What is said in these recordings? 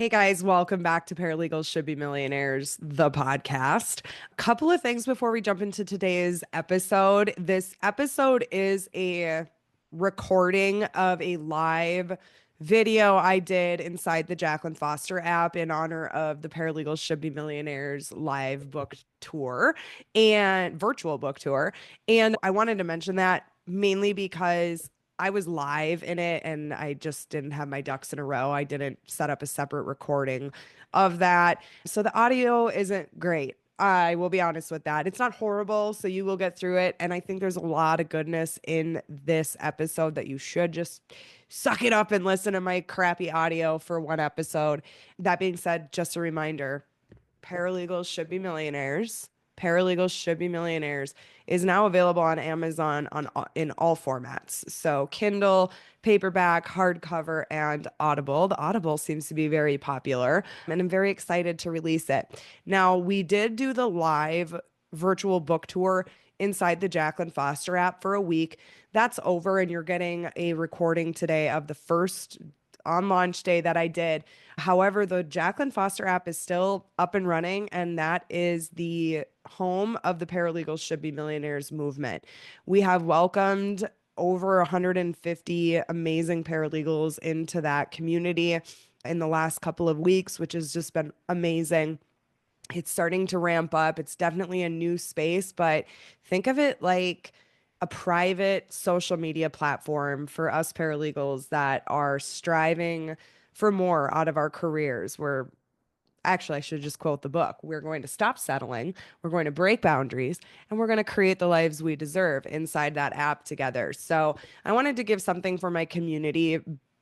Hey guys, welcome back to Paralegals Should Be Millionaires, the podcast. Couple of things before we jump into today's episode. This episode is a recording of a live video I did inside the Jacqueline Foster app in honor of the Paralegals Should Be Millionaires live book tour and virtual book tour. And I wanted to mention that mainly because I was live in it and I just didn't have my ducks in a row. I didn't set up a separate recording of that. So the audio isn't great. I will be honest with that. It's not horrible, so you will get through it. And I think there's a lot of goodness in this episode that you should just suck it up and listen to my crappy audio for one episode. That being said, just a reminder, Paralegals Should Be Millionaires. Paralegals Should Be Millionaires is now available on Amazon in all formats. So Kindle, paperback, hardcover, and Audible. The Audible seems to be very popular, and I'm very excited to release it. Now, we did do the live virtual book tour inside the Jacqueline Foster app for a week. That's over, and you're getting a recording today of the first on launch day that I did. However, the Jacqueline Foster app is still up and running, and that is the home of the Paralegals Should Be Millionaires movement. We have welcomed over 150 amazing paralegals into that community in the last couple of weeks, which has just been amazing. It's starting to ramp up. It's definitely a new space, but think of it like a private social media platform for us paralegals that are striving for more out of our careers. I should just quote the book. We're going to stop settling, we're going to break boundaries, and we're going to create the lives we deserve inside that app together. So I wanted to give something for my community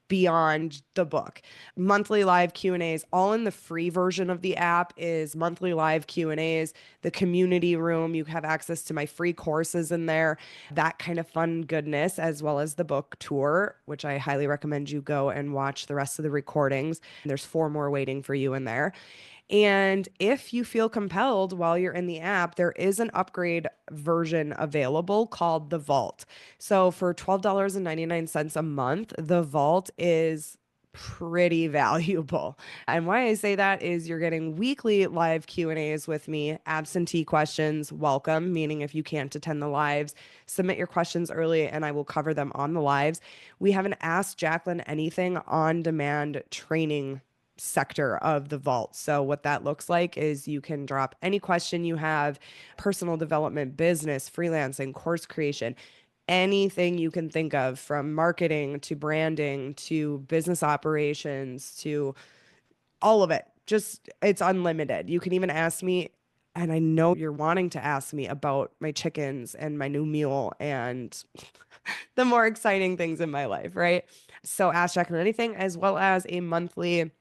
beyond the book. Monthly live Q&As, all in the free version of the app is monthly live Q&As, the community room, you have access to my free courses in there, that kind of fun goodness, as well as the book tour, which I highly recommend you go and watch the rest of the recordings. There's 4 more waiting for you in there. And if you feel compelled while you're in the app, there is an upgrade version available called the Vault. So for $12.99 a month, the Vault is pretty valuable. And why I say that is you're getting weekly live Q&As with me, absentee questions, welcome, meaning if you can't attend the lives, submit your questions early and I will cover them on the lives. We have an Ask Jacqueline Anything on demand training sector of the vault. So what that looks like is you can drop any question you have, personal development, business, freelancing, course creation, anything you can think of, from marketing to branding to business operations to all of it. Just it's unlimited. You can even ask me, and I know you're wanting to ask me about my chickens and my new mule and the more exciting things in my life, right? So ask Jacqueline anything, as well as a monthly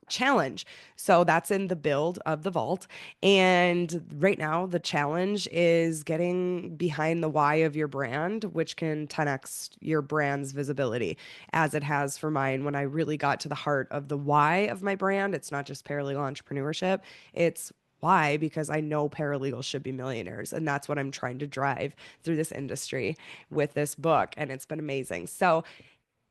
challenge. So that's in the build of the vault. And right now, the challenge is getting behind the why of your brand, which can 10x your brand's visibility, as it has for mine. When I really got to the heart of the why of my brand, it's not just paralegal entrepreneurship, it's why, because I know paralegals should be millionaires. And that's what I'm trying to drive through this industry with this book. And it's been amazing. So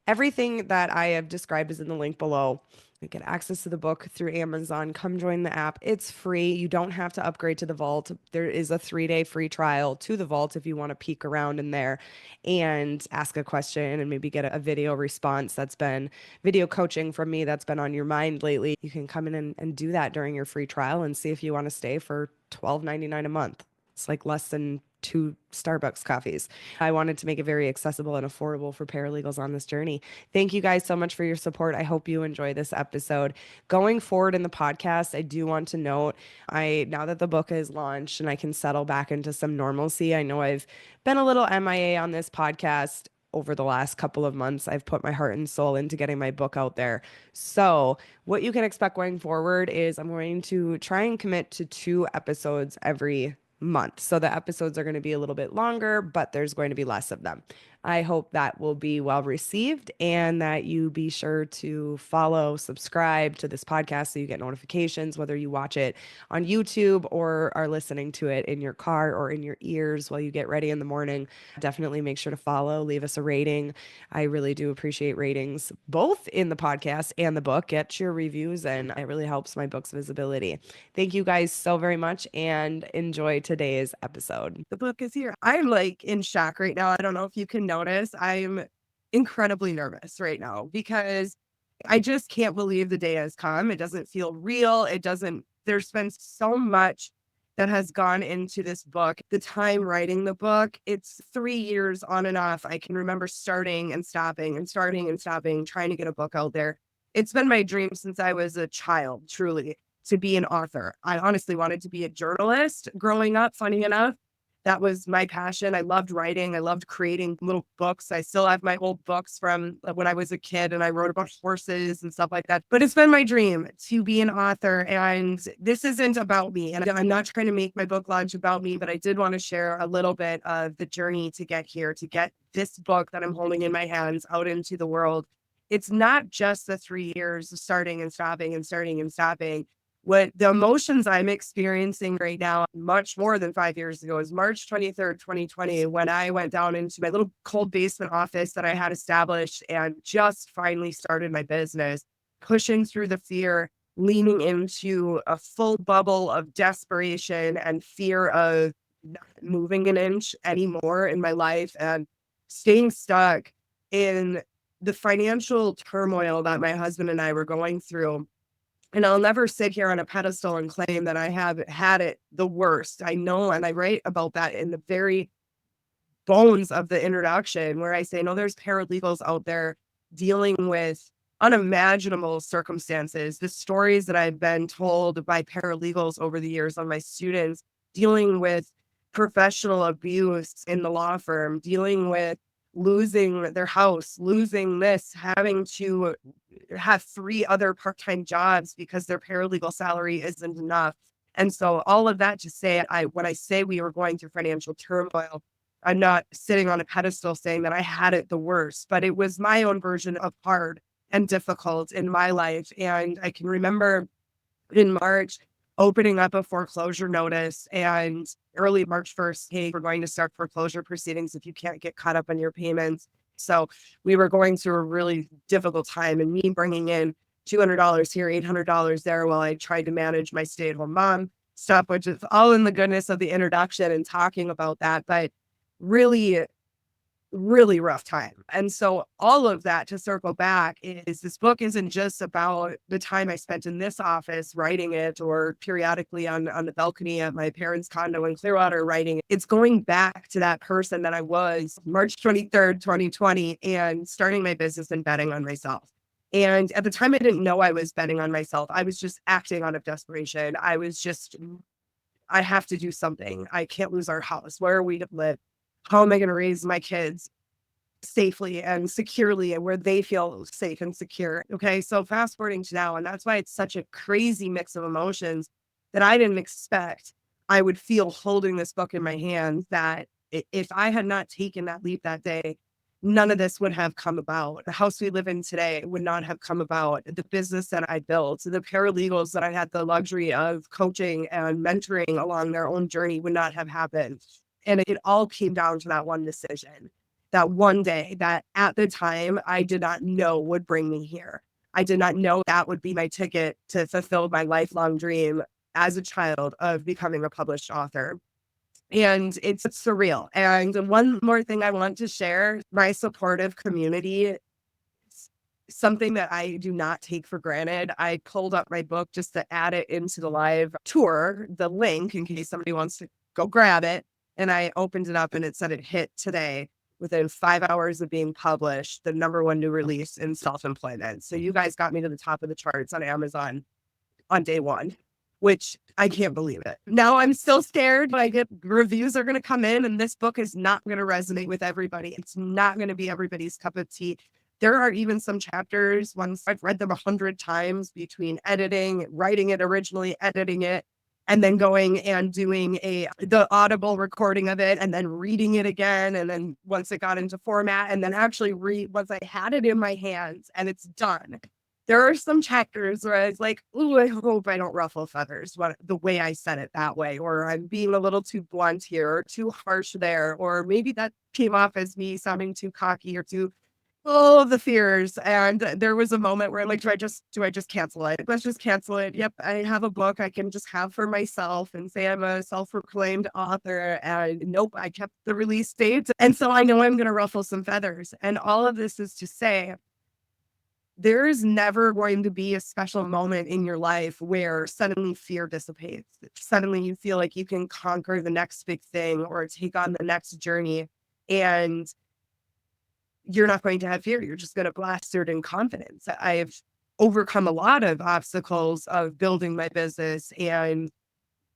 everything that I have described is in the link below. You get access to the book through Amazon. Come join the app. It's free. You don't have to upgrade to the vault. There is a 3-day free trial to the vault if you want to peek around in there and ask a question and maybe get a video response that's been video coaching from me that's been on your mind lately. You can come in and do that during your free trial and see if you want to stay for $12.99 a month. It's like less than 2 Starbucks coffees. I wanted to make it very accessible and affordable for paralegals on this journey. Thank you guys so much for your support. I hope you enjoy this episode. Going forward in the podcast, I do want to note, now that the book is launched and I can settle back into some normalcy, I know I've been a little MIA on this podcast over the last couple of months. I've put my heart and soul into getting my book out there. So what you can expect going forward is I'm going to try and commit to 2 episodes every month. So the episodes are going to be a little bit longer, but there's going to be less of them. I hope that will be well received and that you be sure to follow, subscribe to this podcast so you get notifications, whether you watch it on YouTube or are listening to it in your car or in your ears while you get ready in the morning. Definitely make sure to follow, leave us a rating. I really do appreciate ratings, both in the podcast and the book. Get your reviews, and it really helps my book's visibility. Thank you guys so very much and enjoy today's episode. The book is here. I'm like in shock right now. I don't know if you can notice. I'm incredibly nervous right now because I just can't believe the day has come. It doesn't feel real. There's been so much that has gone into this book. The time writing the book, it's 3 years on and off. I can remember starting and stopping and starting and stopping, trying to get a book out there. It's been my dream since I was a child, truly, to be an author. I honestly wanted to be a journalist growing up, funny enough. That was my passion. I loved writing. I loved creating little books. I still have my old books from when I was a kid and I wrote about horses and stuff like that. But it's been my dream to be an author. And this isn't about me. And I'm not trying to make my book launch about me, but I did want to share a little bit of the journey to get here, to get this book that I'm holding in my hands out into the world. It's not just the 3 years of starting and stopping and starting and stopping. What the emotions I'm experiencing right now, much more than 5 years ago, is March 23rd, 2020, when I went down into my little cold basement office that I had established and just finally started my business, pushing through the fear, leaning into a full bubble of desperation and fear of not moving an inch anymore in my life and staying stuck in the financial turmoil that my husband and I were going through. And I'll never sit here on a pedestal and claim that I have had it the worst. I know, and I write about that in the very bones of the introduction, where I say, no, there's paralegals out there dealing with unimaginable circumstances. The stories that I've been told by paralegals over the years on my students, dealing with professional abuse in the law firm, dealing with losing their house, losing this, having to have 3 other part-time jobs because their paralegal salary isn't enough. And so all of that to say, when I say we were going through financial turmoil, I'm not sitting on a pedestal saying that I had it the worst, but it was my own version of hard and difficult in my life. And I can remember in March opening up a foreclosure notice, and early March 1st, hey, we're going to start foreclosure proceedings if you can't get caught up on your payments. So we were going through a really difficult time, and me bringing in $200 here, $800 there while I tried to manage my stay-at-home mom stuff, which is all in the goodness of the introduction and talking about that, but really, really rough time. And so all of that, to circle back, is this book isn't just about the time I spent in this office writing it, or periodically on the balcony at my parents' condo in Clearwater writing it. It's going back to that person that I was March 23rd, 2020, and starting my business and betting on myself. And at the time, I didn't know I was betting on myself. I was just acting out of desperation. I have to do something. I can't lose our house. Where are we to live? How am I going to raise my kids safely and securely and where they feel safe and secure? Okay, so fast forwarding to now, and that's why it's such a crazy mix of emotions that I didn't expect I would feel holding this book in my hands, that if I had not taken that leap that day, none of this would have come about. The house we live in today would not have come about. The business that I built, the paralegals that I had the luxury of coaching and mentoring along their own journey would not have happened. And it all came down to that one decision, that one day that at the time I did not know would bring me here. I did not know that would be my ticket to fulfill my lifelong dream as a child of becoming a published author. And it's surreal. And one more thing I want to share, my supportive community, something that I do not take for granted. I pulled up my book just to add it into the live tour, the link, in case somebody wants to go grab it. And I opened it up and it said it hit today within 5 hours of being published, the #1 new release in self-employment. So you guys got me to the top of the charts on Amazon on day 1, which I can't believe it. Now I'm still scared, but I get reviews are going to come in, and this book is not going to resonate with everybody. It's not going to be everybody's cup of tea. There are even some chapters, once I've read them 100 times, between editing, writing it originally, editing it, and then going and doing the audible recording of it and then reading it again. And then once it got into format and then actually once I had it in my hands and it's done, there are some chapters where I was like, ooh, I hope I don't ruffle feathers the way I said it that way, or I'm being a little too blunt here or too harsh there, or maybe that came off as me sounding too cocky or too all of the fears. And there was a moment where I'm like, do I just cancel it? Let's just cancel it. Yep. I have a book I can just have for myself and say I'm a self-proclaimed author. And nope, I kept the release date. And so I know I'm going to ruffle some feathers. And all of this is to say, there is never going to be a special moment in your life where suddenly fear dissipates. Suddenly you feel like you can conquer the next big thing or take on the next journey. And you're not going to have fear. You're just going to blast through it in confidence. I've overcome a lot of obstacles of building my business and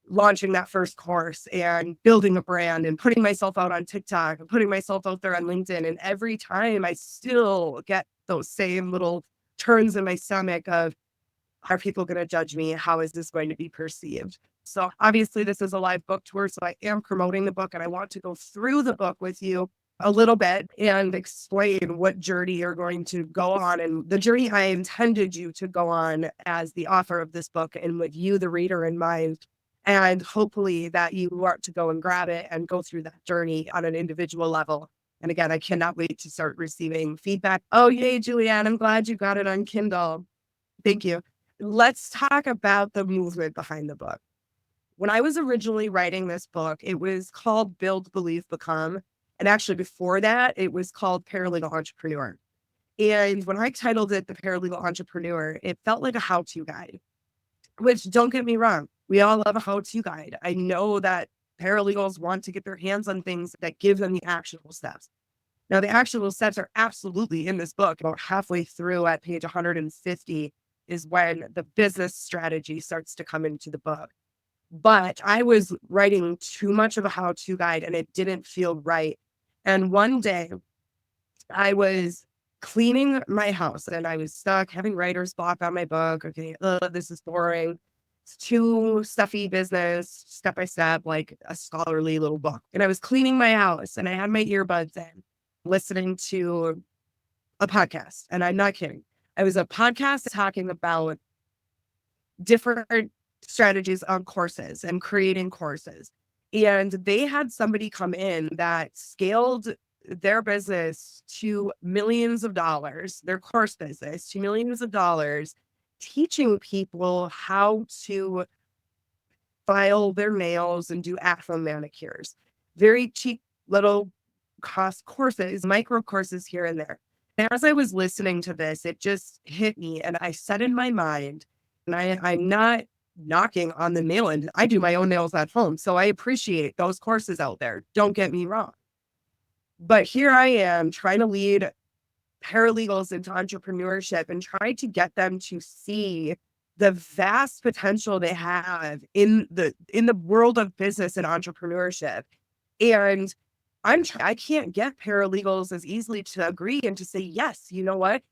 launching that first course and building a brand and putting myself out on TikTok and putting myself out there on LinkedIn. And every time I still get those same little turns in my stomach of, are people going to judge me? How is this going to be perceived? So obviously this is a live book tour. So I am promoting the book and I want to go through the book with you a little bit and explain what journey you're going to go on and the journey I intended you to go on as the author of this book and with you, the reader, in mind. And hopefully that you want to go and grab it and go through that journey on an individual level. And again, I cannot wait to start receiving feedback. Oh, yay, Julianne, I'm glad you got it on Kindle. Thank you. Let's talk about the movement behind the book. When I was originally writing this book, it was called Build, Believe, Become. And actually before that, it was called Paralegal Entrepreneur. And when I titled it The Paralegal Entrepreneur, it felt like a how-to guide, which don't get me wrong, we all love a how-to guide. I know that paralegals want to get their hands on things that give them the actionable steps. Now, the actionable steps are absolutely in this book. About halfway through at page 150 is when the business strategy starts to come into the book. But I was writing too much of a how-to guide and it didn't feel right. And one day I was cleaning my house and I was stuck having writer's block on my book. Okay, this is boring. It's too stuffy business, step by step, like a scholarly little book. And I was cleaning my house and I had my earbuds in, listening to a podcast. And I'm not kidding. It was a podcast talking about different strategies on courses and creating courses. And they had somebody come in that scaled their business to millions of dollars, their course business to millions of dollars, teaching people how to file their nails and do afro manicures. Very cheap little cost courses, micro courses here and there. And as I was listening to this, it just hit me. And I said in my mind, and I'm not knocking on the nail end. I do my own nails at home. So I appreciate those courses out there. Don't get me wrong. But here I am trying to lead paralegals into entrepreneurship and try to get them to see the vast potential they have in the world of business and entrepreneurship. And I can't get paralegals as easily to agree and to say, yes, you know what?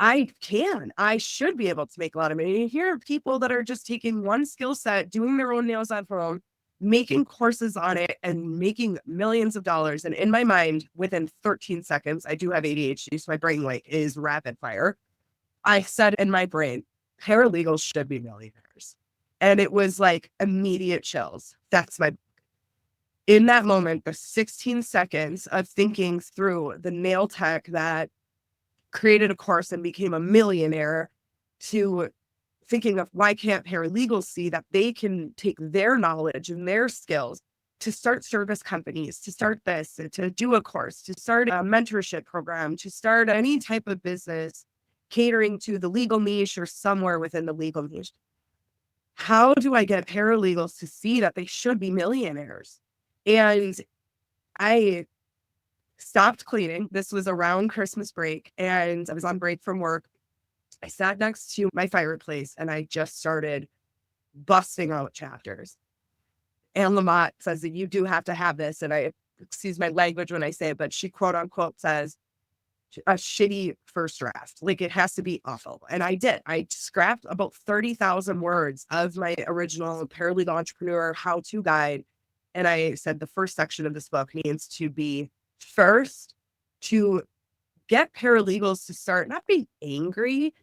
I should be able to make a lot of money. Here are people that are just taking one skill set, doing their own nails at home, making courses on it and making millions of dollars. And in my mind, within 13 seconds, I do have ADHD, so my brain like is rapid fire. I said in my brain, paralegals should be millionaires. And it was like immediate chills. That's my, in that moment, the 16 seconds of thinking through the nail tech that created a course and became a millionaire to thinking of why can't paralegals see that they can take their knowledge and their skills to start service companies, to start this, to do a course, to start a mentorship program, to start any type of business catering to the legal niche or somewhere within the legal niche. How do I get paralegals to see that they should be millionaires? And I stopped cleaning. This was around Christmas break and I was on break from work. I sat next to my fireplace and I just started busting out chapters. And Lamont says that you do have to have this. And I excuse my language when I say it, but she quote unquote says, a shitty first draft. Like, it has to be awful. And I did. I scrapped about 30,000 words of my original paralegal entrepreneur how-to guide. And I said the first section of this book needs to be first to get paralegals to start not being angry,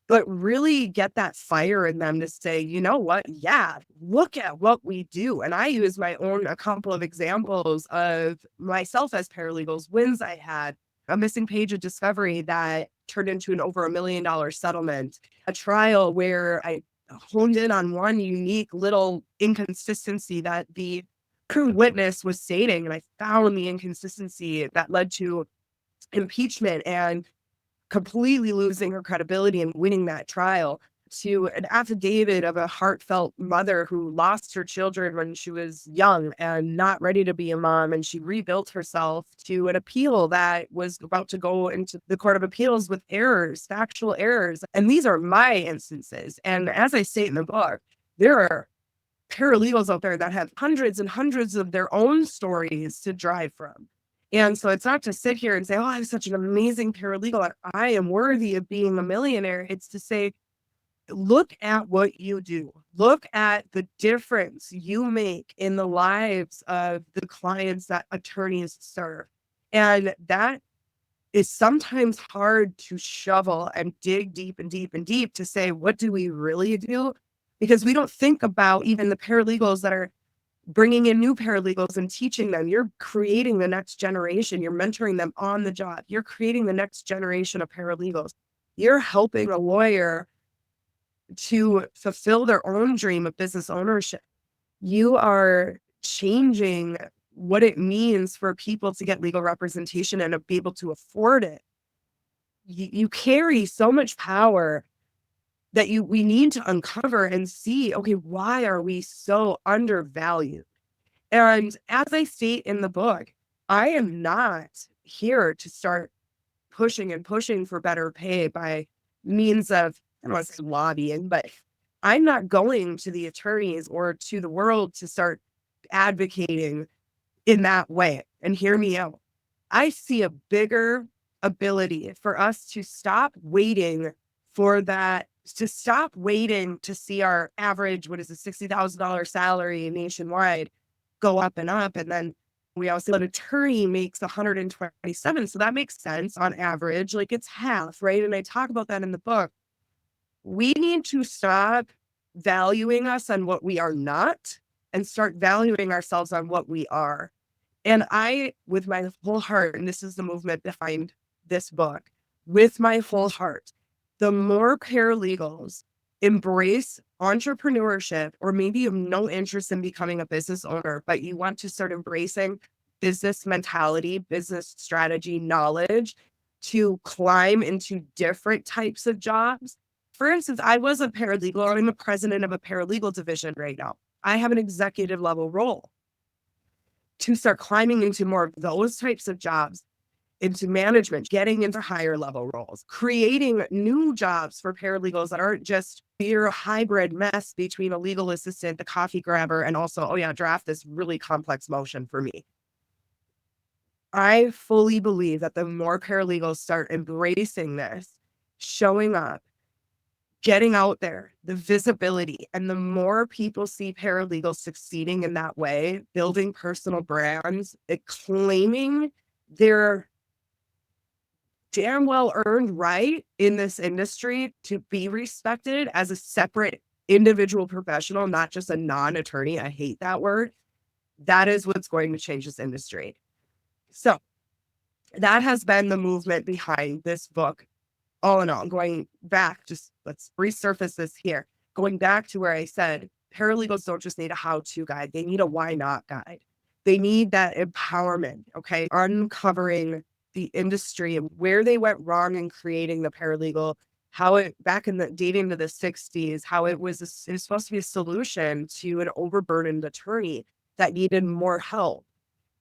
but really get that fire in them to say, you know what? Yeah, look at what we do. And I use a couple of examples of myself as paralegals, wins I had, a missing page of discovery that turned into an over $1 million settlement, a trial where I honed in on one unique little inconsistency that the witness was stating. And I found the inconsistency that led to impeachment and completely losing her credibility and winning that trial, to an affidavit of a heartfelt mother who lost her children when she was young and not ready to be a mom. And she rebuilt herself, to an appeal that was about to go into the Court of Appeals with errors, factual errors. And these are my instances. And as I state in the book, there are paralegals out there that have hundreds and hundreds of their own stories to drive from. And so it's not to sit here and say, oh, I'm such an amazing paralegal, I am worthy of being a millionaire. It's to say, look at what you do. Look at the difference you make in the lives of the clients that attorneys serve. And that is sometimes hard to shovel and dig deep and deep and deep to say, what do we really do? Because we don't think about even the paralegals that are bringing in new paralegals and teaching them. You're creating the next generation. You're mentoring them on the job. You're creating the next generation of paralegals. You're helping a lawyer to fulfill their own dream of business ownership. You are changing what it means for people to get legal representation and to be able to afford it. You carry so much power that we need to uncover and see, okay, why are we so undervalued? And as I state in the book, I am not here to start pushing and pushing for better pay by means of, I don't want to say lobbying, but I'm not going to the attorneys or to the world to start advocating in that way. And hear me out. I see a bigger ability for us to stop waiting for that, to stop waiting to see our average, what is a $60,000 salary nationwide, go up and up. And then we also, an attorney makes 127. So that makes sense on average, like it's half, right? And I talk about that in the book. We need to stop valuing us on what we are not and start valuing ourselves on what we are. And I, with my whole heart, and this is the movement behind this book, with my whole heart, the more paralegals embrace entrepreneurship, or maybe you have no interest in becoming a business owner, but you want to start embracing business mentality, business strategy, knowledge to climb into different types of jobs. For instance, I was a paralegal. I'm the president of a paralegal division right now. I have an executive level role. To start climbing into more of those types of jobs, into management, getting into higher level roles, creating new jobs for paralegals that aren't just your hybrid mess between a legal assistant, the coffee grabber, and also, oh yeah, draft this really complex motion for me. I fully believe that the more paralegals start embracing this, showing up, getting out there, the visibility, and the more people see paralegals succeeding in that way, building personal brands, claiming their damn well earned right in this industry to be respected as a separate individual professional, not just a non-attorney. I hate that word. That is what's going to change this industry. So that has been the movement behind this book. All in all, going back, just let's resurface this here. Going back to where I said, paralegals don't just need a how-to guide. They need a why not guide. They need that empowerment, okay? Uncovering the industry and where they went wrong in creating the paralegal, how it, back in the dating to the 60s, how it was supposed to be a solution to an overburdened attorney that needed more help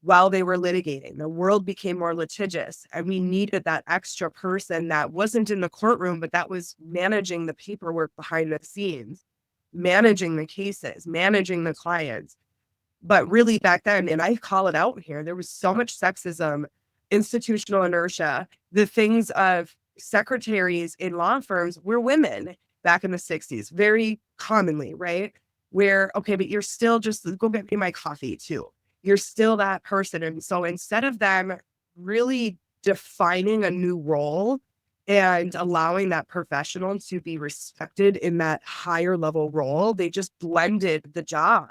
while they were litigating. The world became more litigious, and we needed that extra person that wasn't in the courtroom, but that was managing the paperwork behind the scenes, managing the cases, managing the clients. But really back then, and I call it out here, there was so much sexism institutional inertia, the things of secretaries in law firms were women back in the 60s, very commonly, right? Where, okay, but you're still just go get me my coffee too. You're still that person. And so instead of them really defining a new role and allowing that professional to be respected in that higher level role, they just blended the job.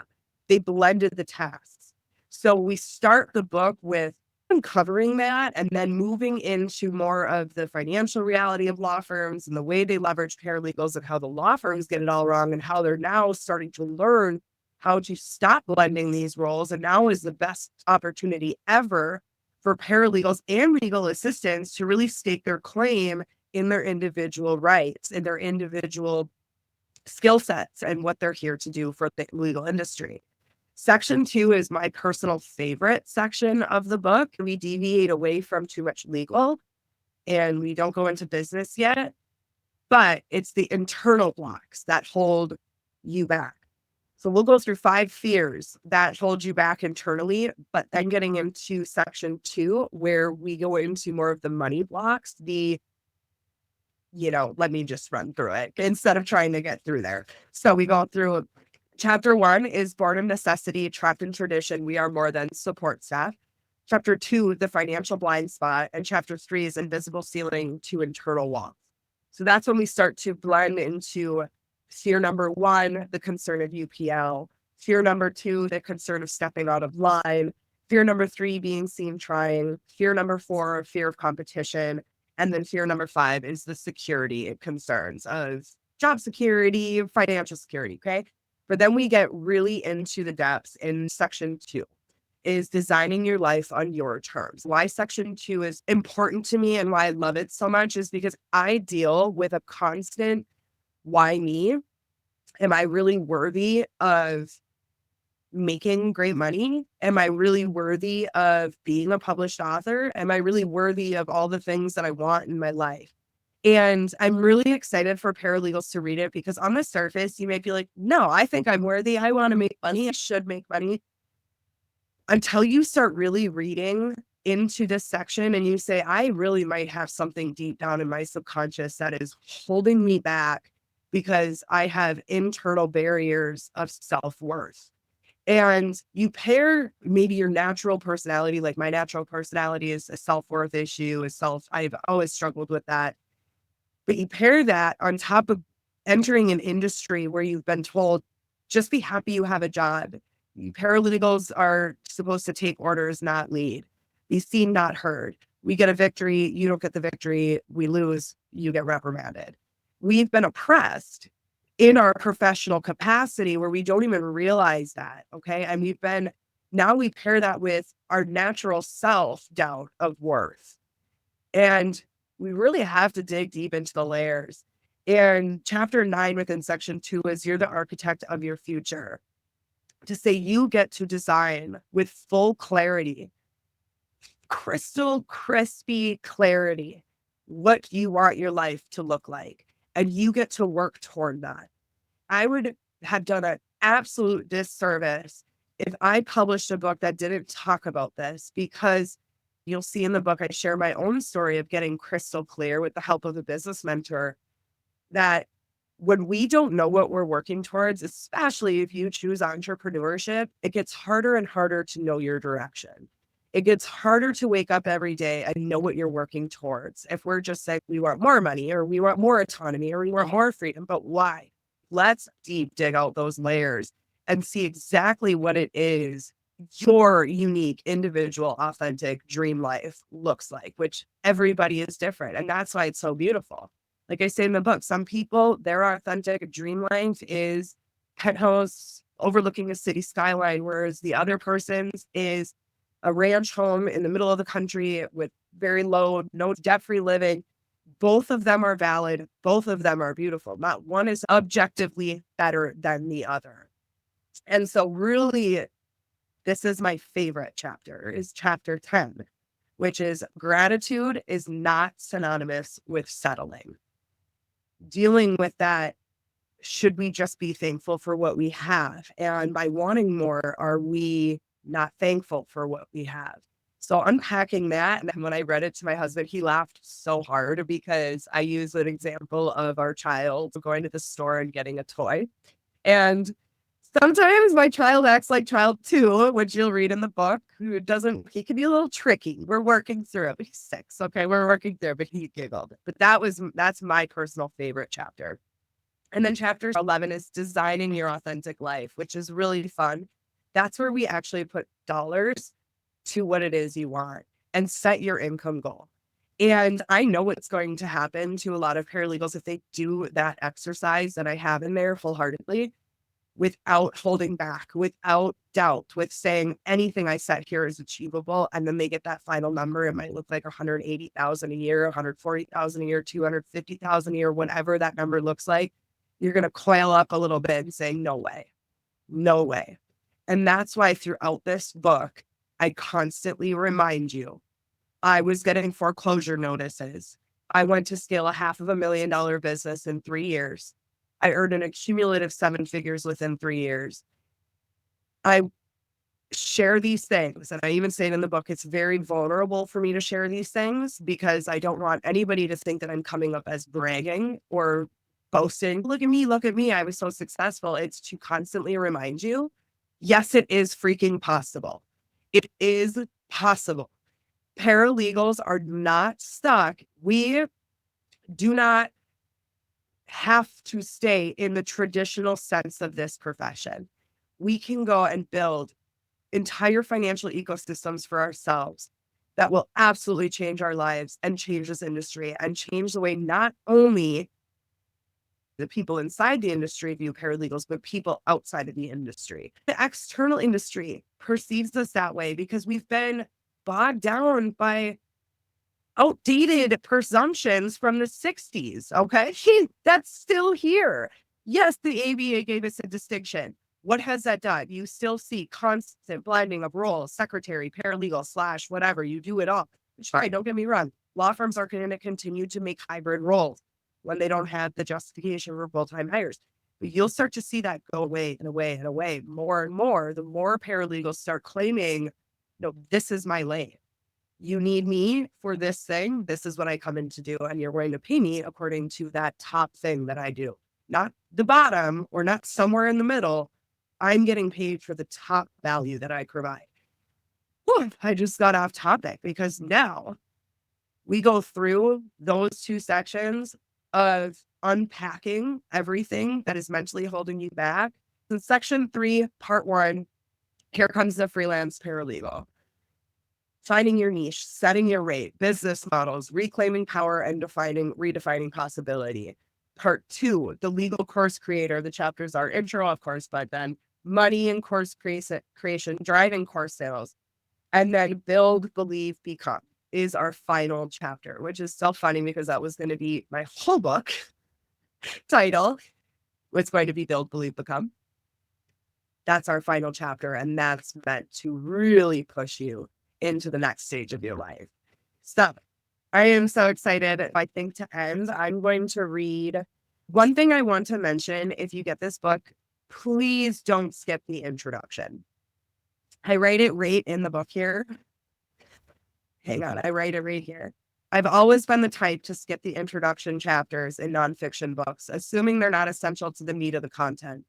They blended the tasks. So we start the book with uncovering that and then moving into more of the financial reality of law firms and the way they leverage paralegals and how the law firms get it all wrong and how they're now starting to learn how to stop blending these roles. And now is the best opportunity ever for paralegals and legal assistants to really stake their claim in their individual rights, in their individual skill sets and what they're here to do for the legal industry. Section 2 is my personal favorite section of the book. We deviate away from too much legal and we don't go into business yet, but it's the internal blocks that hold you back. So we'll go through 5 fears that hold you back internally, but then getting into section 2, where we go into more of the money blocks, let me just run through it instead of trying to get through there. So we go through Chapter 1 is born of necessity, trapped in tradition. We are more than support staff. Chapter 2, the financial blind spot. And chapter 3 is invisible ceiling to internal walls. So that's when we start to blend into fear number 1, the concern of UPL. Fear number 2, the concern of stepping out of line. Fear number 3, being seen trying. Fear number 4, fear of competition. And then fear number 5 is the security concerns of job security, financial security, okay? But then we get really into the depths in section 2 is designing your life on your terms. Why section 2 is important to me and why I love it so much is because I deal with a constant, why me? Am I really worthy of making great money? Am I really worthy of being a published author? Am I really worthy of all the things that I want in my life? And I'm really excited for paralegals to read it because on the surface, you may be like, no, I think I'm worthy. I want to make money. I should make money. Until you start really reading into this section and you say, I really might have something deep down in my subconscious that is holding me back because I have internal barriers of self-worth. And you pair maybe your natural personality, like my natural personality is a self-worth issue, I've always struggled with that. But you pair that on top of entering an industry where you've been told, just be happy you have a job. Paralegals are supposed to take orders, not lead. Be seen, not heard. We get a victory, you don't get the victory. We lose, you get reprimanded. We've been oppressed in our professional capacity where we don't even realize that, okay? And now we pair that with our natural self-doubt of worth. And we really have to dig deep into the layers. And chapter 9 within section 2 is you're the architect of your future. To say you get to design with full clarity, crystal crispy clarity, what you want your life to look like. And you get to work toward that. I would have done an absolute disservice if I published a book that didn't talk about this, because you'll see in the book, I share my own story of getting crystal clear with the help of a business mentor that when we don't know what we're working towards, especially if you choose entrepreneurship, it gets harder and harder to know your direction. It gets harder to wake up every day and know what you're working towards. If we're just saying we want more money or we want more autonomy or we want more freedom, but why? Let's deep dig out those layers and see exactly what it is your unique, individual, authentic dream life looks like, which everybody is different. And that's why it's so beautiful. Like I say in the book, some people, their authentic dream life is penthouse overlooking a city skyline, whereas the other person's is a ranch home in the middle of the country with very low, no debt-free living. Both of them are valid. Both of them are beautiful. Not one is objectively better than the other. And so really, this is my favorite chapter, is chapter 10, which is gratitude is not synonymous with settling. Dealing with that, should we just be thankful for what we have? And by wanting more, are we not thankful for what we have? So unpacking that, and then when I read it to my husband, he laughed so hard because I use an example of our child going to the store and getting a toy. And sometimes my child acts like child two, which you'll read in the book, who doesn't, he can be a little tricky. We're working through it, but he's 6. Okay. We're working through it, but he giggled. But that's my personal favorite chapter. And then chapter 11 is designing your authentic life, which is really fun. That's where we actually put dollars to what it is you want and set your income goal. And I know what's going to happen to a lot of paralegals if they do that exercise that I have in there full-heartedly, without holding back, without doubt, with saying anything I set here is achievable. And then they get that final number. It might look like 180,000 a year, 140,000 a year, 250,000 a year, whatever that number looks like. You're going to coil up a little bit and say, no way, no way. And that's why throughout this book, I constantly remind you, I was getting foreclosure notices. I went to scale a $500,000 business in 3 years. I earned an accumulative 7 figures within 3 years. I share these things. And I even say it in the book, it's very vulnerable for me to share these things because I don't want anybody to think that I'm coming up as bragging or boasting. Look at me. I was so successful. It's to constantly remind you, yes, it is freaking possible. It is possible. Paralegals are not stuck. We do not have to stay in the traditional sense of this profession. We can go and build entire financial ecosystems for ourselves that will absolutely change our lives and change this industry and change the way not only the people inside the industry view paralegals, but people outside of the industry. The external industry perceives us that way because we've been bogged down by outdated presumptions from the 60s. Okay. That's still here. Yes, the ABA gave us a distinction. What has that done? You still see constant blending of roles, secretary, paralegal, / whatever. You do it all. Which, fine, don't get me wrong. Law firms are going to continue to make hybrid roles when they don't have the justification for full-time hires. But you'll start to see that go away and away and away more and more. The more paralegals start claiming, no, this is my lane. You need me for this thing. This is what I come in to do. And you're going to pay me according to that top thing that I do, not the bottom or not somewhere in the middle. I'm getting paid for the top value that I provide. Whew, I just got off topic because now we go through those 2 sections of unpacking everything that is mentally holding you back. In section 3, part 1, here comes the freelance paralegal. Finding your niche, setting your rate, business models, reclaiming power, and redefining possibility. Part 2, the legal course creator. The chapters are intro, of course, but then money and course creation, driving course sales, and then build, believe, become is our final chapter, which is so funny because that was going to be my whole book title. It's going to be build, believe, become. That's our final chapter, and that's meant to really push you into the next stage of your life. So I am so excited. I think to end, I'm going to read one thing I want to mention. If you get this book, please don't skip the introduction. I write it right in the book here. Hang on, I write it right here. I've always been the type to skip the introduction chapters in nonfiction books, assuming they're not essential to the meat of the content.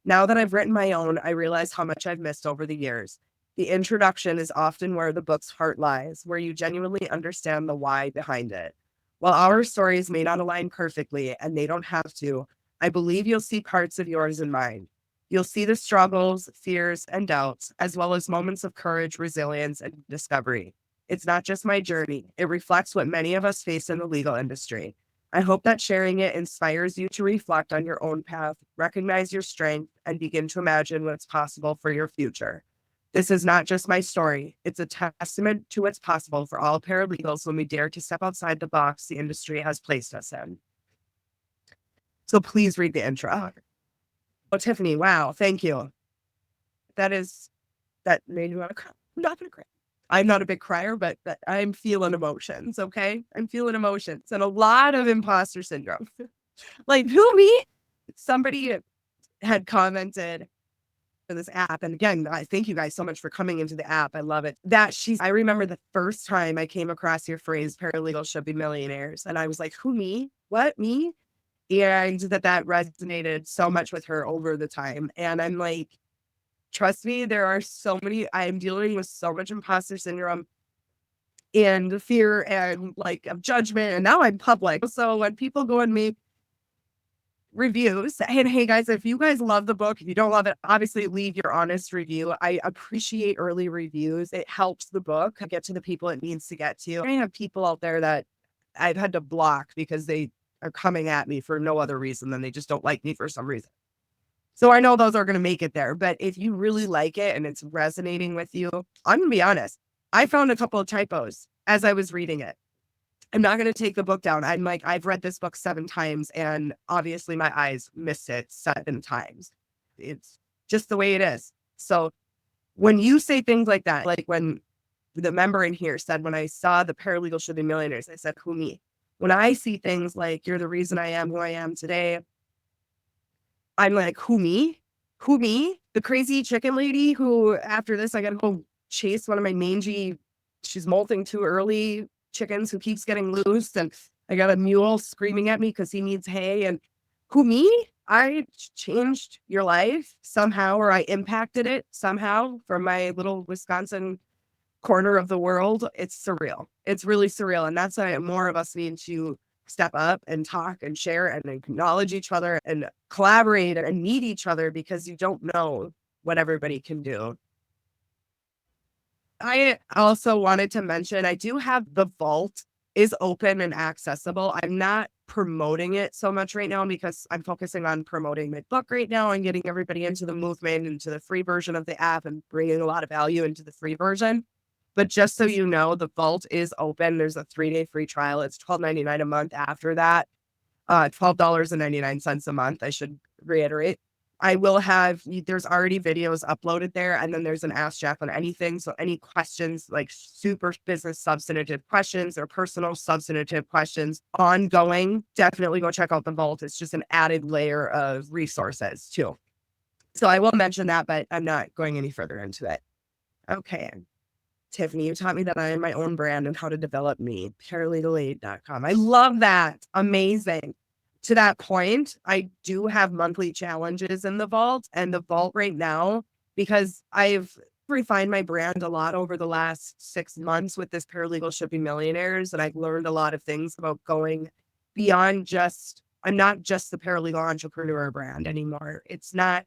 Now that I've written my own, I realize how much I've missed over the years. The introduction is often where the book's heart lies, where you genuinely understand the why behind it. While our stories may not align perfectly, and they don't have to, I believe you'll see parts of yours and mine. You'll see the struggles, fears, and doubts, as well as moments of courage, resilience, and discovery. It's not just my journey. It reflects what many of us face in the legal industry. I hope that sharing it inspires you to reflect on your own path, recognize your strength, and begin to imagine what's possible for your future. This is not just my story. It's a testament to what's possible for all paralegals when we dare to step outside the box the industry has placed us in. So please read the intro. Oh, Tiffany, wow, thank you. That made me want to cry. I'm not going to cry. I'm not a big crier, but I'm feeling emotions, okay? I'm feeling emotions and a lot of imposter syndrome. Like, who, me? Somebody had commented this app. And again, I thank you guys so much for coming into the app. I love it. I remember the first time I came across your phrase, paralegals should be millionaires. And I was like, who, me? What, me? And that resonated so much with her over the time. And I'm like, trust me, I'm dealing with so much imposter syndrome and fear and like of judgment. And now I'm public. So when people go and make reviews, and hey guys, if you guys love the book, if you don't love it, obviously leave your honest review. I appreciate early reviews. It helps the book get to the people it needs to get to. I have people out there that I've had to block because they are coming at me for no other reason than they just don't like me for some reason. So I know those are going to make it there. But if you really like it and it's resonating with you, I'm going to be honest. I found a couple of typos as I was reading it. I'm not going to take the book down. I'm like, I've read this book 7 times and obviously my eyes missed it 7 times. It's just the way it is. So when you say things like that, like when the member in here said, when I saw the paralegal should be millionaires, I said, who, me? When I see things like, you're the reason I am who I am today, I'm like, who, me? Who, me? The crazy chicken lady who, after this, I got to go chase one of my mangy, she's molting too early chickens who keeps getting loose. And I got a mule screaming at me because he needs hay. And who, me? I changed your life somehow, or I impacted it somehow from my little Wisconsin corner of the world. It's surreal. It's really surreal. And that's why more of us need to step up and talk and share and acknowledge each other and collaborate and meet each other, because you don't know what everybody can do. I also wanted to mention, I do have the vault is open and accessible. I'm not promoting it so much right now because I'm focusing on promoting my book right now and getting everybody into the movement, into the free version of the app, and bringing a lot of value into the free version. But just so you know, the vault is open. There's a 3-day free trial. It's $12.99 a month after that. $12.99 a month, I should reiterate. I will have, there's already videos uploaded there, and then there's an Ask Jack on Anything. So any questions, like super business substantive questions or personal substantive questions, ongoing, definitely go check out the vault. It's just an added layer of resources too. So I will mention that, but I'm not going any further into it. Okay. Tiffany, you taught me that I am my own brand and how to develop me. Paralegal8.com. I love that. Amazing. To that point, I do have monthly challenges in the vault, and the vault right now, because I've refined my brand a lot over the last 6 months with this Paralegal Should Be Millionaires. And I've learned a lot of things about going beyond I'm not just the paralegal entrepreneur brand anymore.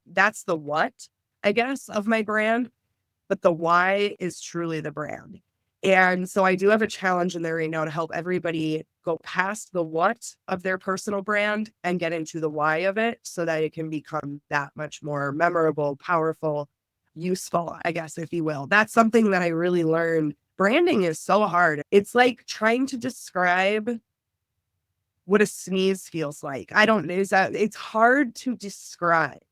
That's the what, I guess, of my brand. But the why is truly the brand. And so I do have a challenge in there right now to help everybody go past the what of their personal brand and get into the why of it, so that it can become that much more memorable, powerful, useful, I guess, if you will. That's something that I really learned. Branding is so hard. It's like trying to describe what a sneeze feels like. It's hard to describe.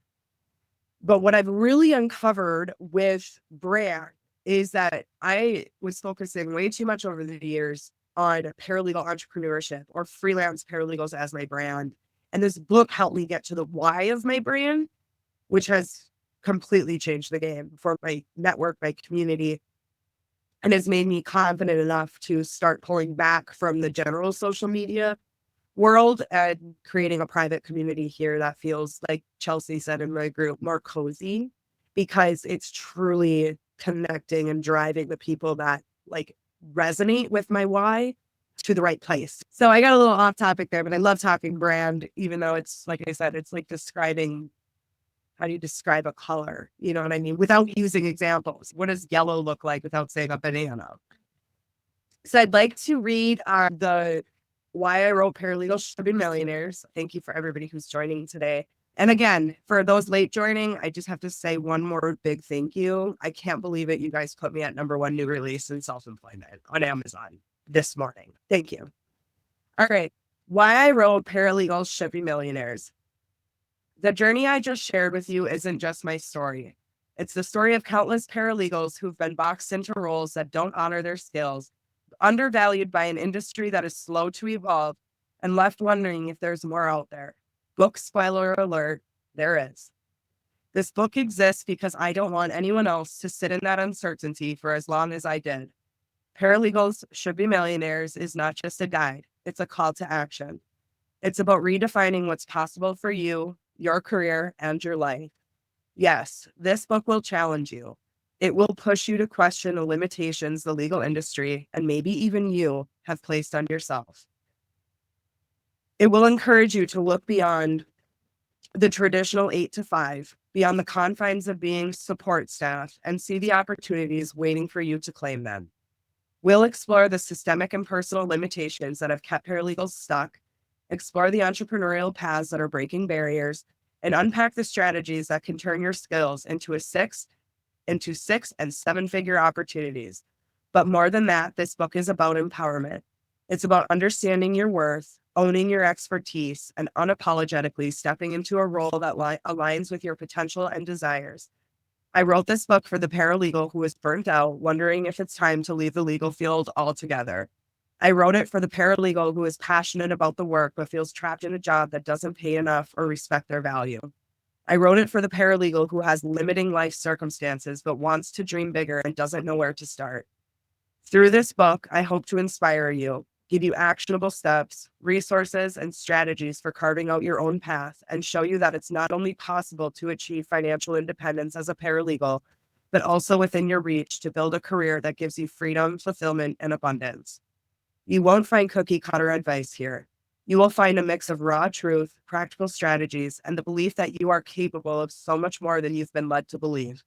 But what I've really uncovered with brand is that I was focusing way too much over the years on paralegal entrepreneurship or freelance paralegals as my brand. And this book helped me get to the why of my brand, which has completely changed the game for my network, my community, and has made me confident enough to start pulling back from the general social media world and creating a private community here that feels, like Chelsea said in my group, more cozy, because it's truly connecting and driving the people that like resonate with my why to the right place. So I got a little off topic there, but I love talking brand, even though it's, like I said, it's like describing, how do you describe a color? You know what I mean? Without using examples. What does yellow look like without saying a banana? So I'd like to read the why I wrote Paralegal Should Be Millionaires. Thank you for everybody who's joining today. And again, for those late joining, I just have to say one more big thank you. I can't believe it. You guys put me at #1 new release in self-employment on Amazon this morning. Thank you. All right. Why I wrote Paralegals Should Be Millionaires. The journey I just shared with you isn't just my story. It's the story of countless paralegals who've been boxed into roles that don't honor their skills, undervalued by an industry that is slow to evolve, and left wondering if there's more out there. Book spoiler alert, there is. This book exists because I don't want anyone else to sit in that uncertainty for as long as I did. Paralegals Should Be Millionaires is not just a guide, it's a call to action. It's about redefining what's possible for you, your career, and your life. Yes, this book will challenge you. It will push you to question the limitations the legal industry, and maybe even you, have placed on yourself. It will encourage you to look beyond the traditional 8 to 5, beyond the confines of being support staff, and see the opportunities waiting for you to claim them. We'll explore the systemic and personal limitations that have kept paralegals stuck, explore the entrepreneurial paths that are breaking barriers, and unpack the strategies that can turn your skills into six and 7-figure opportunities. But more than that, this book is about empowerment. It's about understanding your worth, owning your expertise, and unapologetically stepping into a role that aligns with your potential and desires. I wrote this book for the paralegal who is burnt out, wondering if it's time to leave the legal field altogether. I wrote it for the paralegal who is passionate about the work but feels trapped in a job that doesn't pay enough or respect their value. I wrote it for the paralegal who has limiting life circumstances but wants to dream bigger and doesn't know where to start. Through this book, I hope to inspire you, give you actionable steps, resources, and strategies for carving out your own path, and show you that it's not only possible to achieve financial independence as a paralegal, but also within your reach to build a career that gives you freedom, fulfillment, and abundance. You won't find cookie cutter advice here. You will find a mix of raw truth, practical strategies, and the belief that you are capable of so much more than you've been led to believe.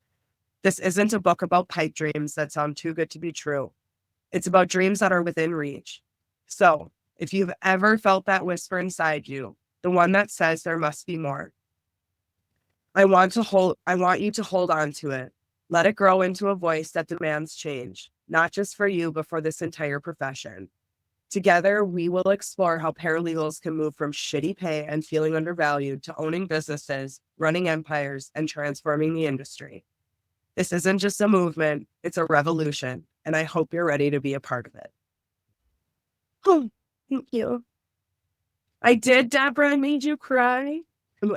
This isn't a book about pipe dreams that sound too good to be true. It's about dreams that are within reach. So, if you've ever felt that whisper inside you, the one that says there must be more, I want you to hold on to it. Let it grow into a voice that demands change, not just for you, but for this entire profession. Together, we will explore how paralegals can move from shitty pay and feeling undervalued to owning businesses, running empires, and transforming the industry. This isn't just a movement, it's a revolution, and I hope you're ready to be a part of it. Oh, thank you. I did, Deborah. I made you cry.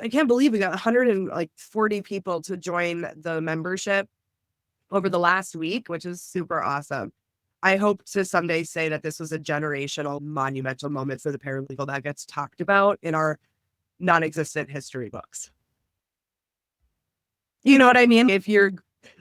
I can't believe we got 140 people to join the membership over the last week, which is super awesome. I hope to someday say that this was a generational, monumental moment for the paralegal that gets talked about in our non-existent history books. You know what I mean? If you're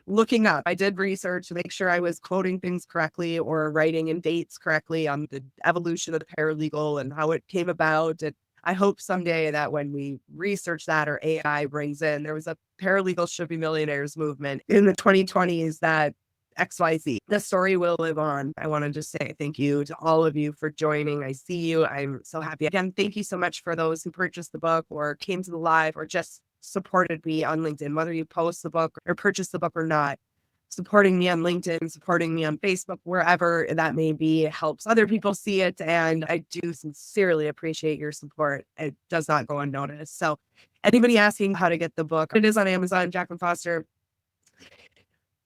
looking up, I did research to make sure I was quoting things correctly or writing in dates correctly on the evolution of the paralegal and how it came about. And I hope someday that when we research that or AI brings in, there was a Paralegals Should Be Millionaires movement in the 2020s that XYZ. The story will live on. I want to just say thank you to all of you for joining. I see you. I'm so happy. Again, thank you so much for those who purchased the book or came to the live or just supported me on LinkedIn, whether you post the book or purchase the book or not. Supporting me on LinkedIn, supporting me on Facebook, wherever that may be, helps other people see it. And I do sincerely appreciate your support. It does not go unnoticed. So anybody asking how to get the book, it is on Amazon, Jacqueline Foster.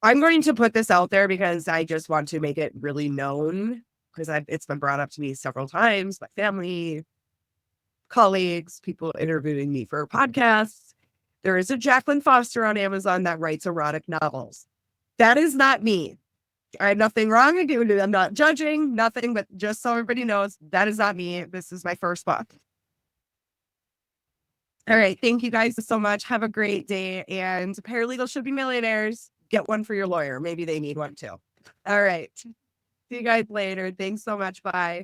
I'm going to put this out there because I just want to make it really known because it's been brought up to me several times, my family, colleagues, people interviewing me for podcasts. There is a Jacqueline Foster on Amazon that writes erotic novels. That is not me. I have nothing wrong with it. I'm not judging, nothing, but just so everybody knows, that is not me. This is my first book. All right. Thank you guys so much. Have a great day. And paralegals should be millionaires. Get one for your lawyer. Maybe they need one too. All right. See you guys later. Thanks so much. Bye.